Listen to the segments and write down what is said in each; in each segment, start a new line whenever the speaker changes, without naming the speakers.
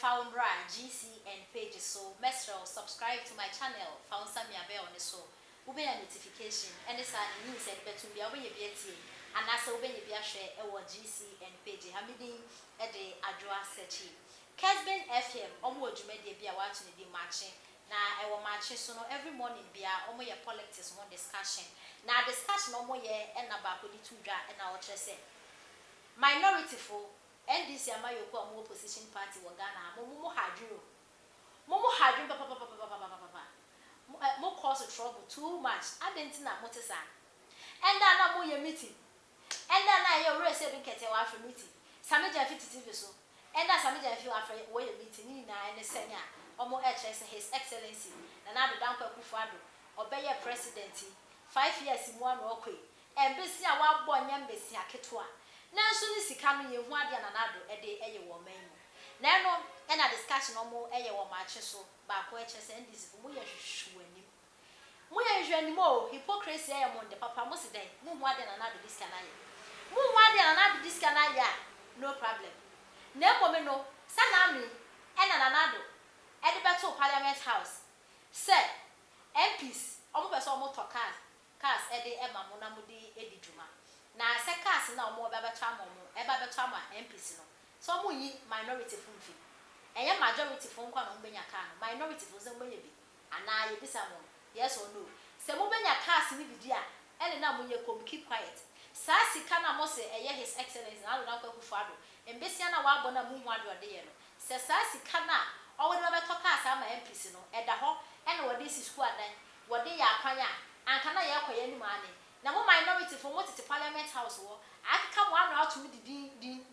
found GCN page so mesro subscribe to my channel found Samia Bell on the so ube a notification and this are news and better be away beauty and as open your share our GCN page hamidin at the address search Casben FM onward media be watching the matching na I will matching so every morning be our politics one discussion now discussion no more and about the two and our say minority for NDC amayoko am opposition party wo Ghana mo hadru papa mo cause trouble too much adentina motesa and na mo ye meeting and na ye race e kete wa after meeting sameja fit TV so and na sameja fit after wo ye meeting ni na ene senya omo HS his excellency na do danko Akufo Addo obeye president 5 years mu anu okwe embesi a wa bo nyambesi aketoa nanso ni sika no ye hu ade ananado ede eye wo man mu na no e na discussion omo eye wo maache so ba ko eche se ndisi mo ye hwehwani mo hypocrisy eye mo de papa mo sidan mo hu ade ananado diska na ye mo hu ade ananado diska na ya no problem na mo me no sana mi e na ananado e de beto parliament house say MPs omo pese omo to cars e de e ma mo na mo di edi djuma na sekas na omo baba twa MPC no so mo yi minority funfi eye majority fun kwa no benya ka no minority fun se mo benya bi ana ye bisa mo yes or no se mo benya cars ni bi dia ele na mo ye keep quiet sa sika na mo se eye his excellency na do na kwa Akufo Addo embesia na wa abona mu hu ado de ye no se sa sika na owo de baba to cars ama MPC no eda ho ene wo de si school adan wo de ya kwanya anka na ye kwaye ni mane na mo minority for what is parliament house wo aka mo anu atu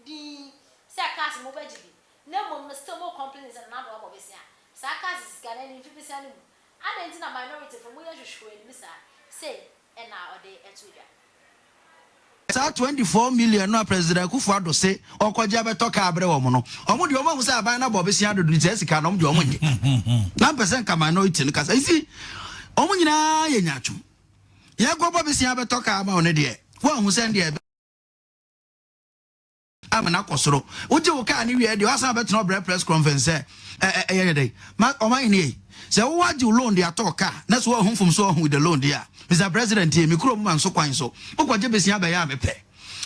di say cars mo bajibi na mo still mo complaints na do abo besia sa cars is gana ni 50% mu and na minority for mo ye hwehwe ni bisa say e na ode etuja
sa 24 million no president Akufo Addo say okoje beto ka abre wo mo no omo de omo say aban na bo besia do ni sika no de omo nye na person ka minority ni kasa isi omo nyina ye nyacho ye go bo besia beto ka ama one de wo hu se de amana kosoro oje wo ka ni wie de wasan beto no press conference ye dey ma o man ni se wo waji loan de atoka na so hu fum so hu with the loan there Mr. President me kuro man so kwan so okwaje besia be ya mepe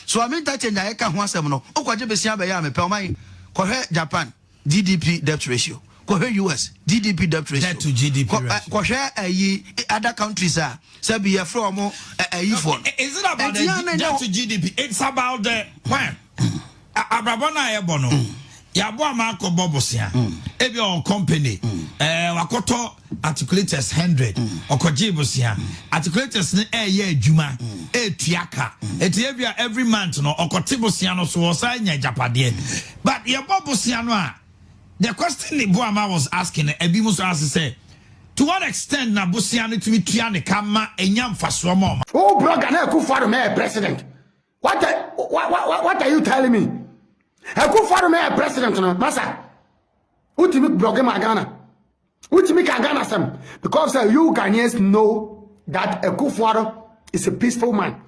so aminta change aye ka ho asem no okwaje besia be ya mepe o man ko he Japan GDP debt ratio ko he US GDP debt ratio
debt to GDP ratio
ko he other countries are say be from phone
is it about the debt to GDP it's about the when abrabona ebono yabo amako bobosia ebi on company wakoto articulators 100 okoje bosia articulators ne eye adwuma etuaka etebia every month no okote bosia no so osanya japade but yabo bosia no a the question the Boama was asking ebi muso ask say to what extent na bosia no tumi tua ne kama enyam faso mo
oh blogger na Akufo Addo me president what are you telling me Akufo Addo me president no masa ultimate blogger ma Ghana ultimate Ghana some because you Ghanaians know that Akufo Addo is a peaceful man.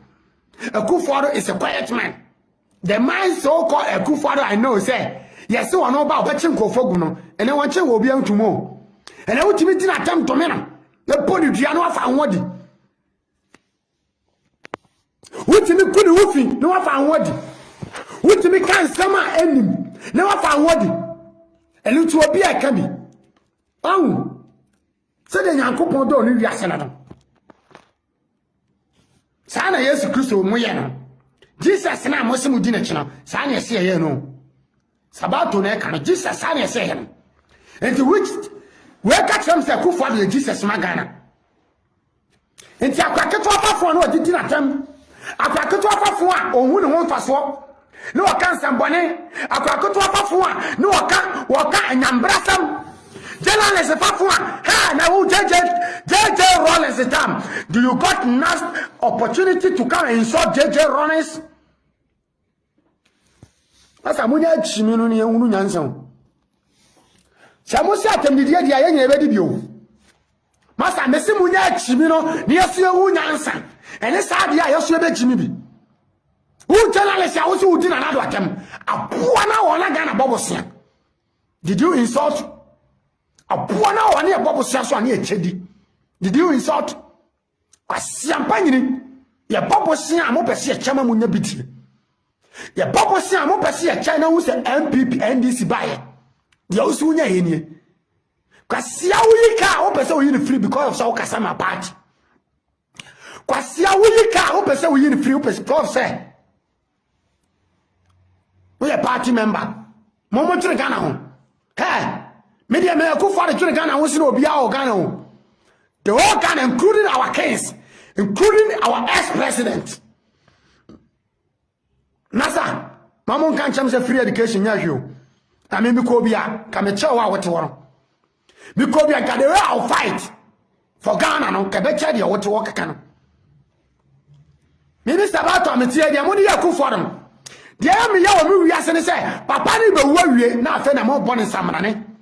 Akufo Addo is a quiet man. The man so called Akufo Addo I know say yes so no ba obetchen kofogu no ene wonche wo bia ntumo ene ultimate na attempt to me na e podi dua no afa anwodi ultimate kudi wufi no afa anwodi ultimate kan sama enim no afa anwodi ene tu obi aka bi awu se de Nyankopon do ni wiase na no sa na Yesu Kristo mu ye no Jesus na mosimu di na chi no sa na ese ye no sabato na ka no Jesus sa na ese ye no and which we catch them say Akufo Addo Jesus magana enti akwaketo afafo na odidi na tam akwaketo afafo a ohun ne ho mfaso ne waka nsambone akwaketo afafo a ne waka anyambrasam journalist afafo a ha na wo JJ Rollins time do you got enough opportunity to come and insult JJ Rollins asa munya chimi no ne ehunu nyansan Samusi atemdidia dia ye nyebe di bio. Masa mesi munya chimi no ne yesu ewu nyansa. Ene sa dia yesu ebe chimi bi. Wu journalist a wo so udi na nado atem. Apoa na wona Ghana bobosia. Did you insult? A buona one a bubble sasso on your chedi. Did you insult? A siampany. Ya bubble siam up a sea chairman will be. Ya bubble siam up a sea China who's an MPP NDC buyer. The Osunya in ye. Kwasia Wika open so you free because of so Kasama party. Kwasia Wika open so you free because say. We a party member. Momo to the Ghana home. Hey, media may go for the Ghana wants to be our Ghana. The whole Ghana, including our case, including our ex-president. Nasa, Mamon can't change the free education. Yeah, you. I mean, Mikobia, come and show what you want. Mikobia got a real fight for Ghana, no, Quebec, what to walk can. Minister Bato, I'm here, the money I cook for them. The army, you say, Papa, you be worried now, I'm more born in Samarane.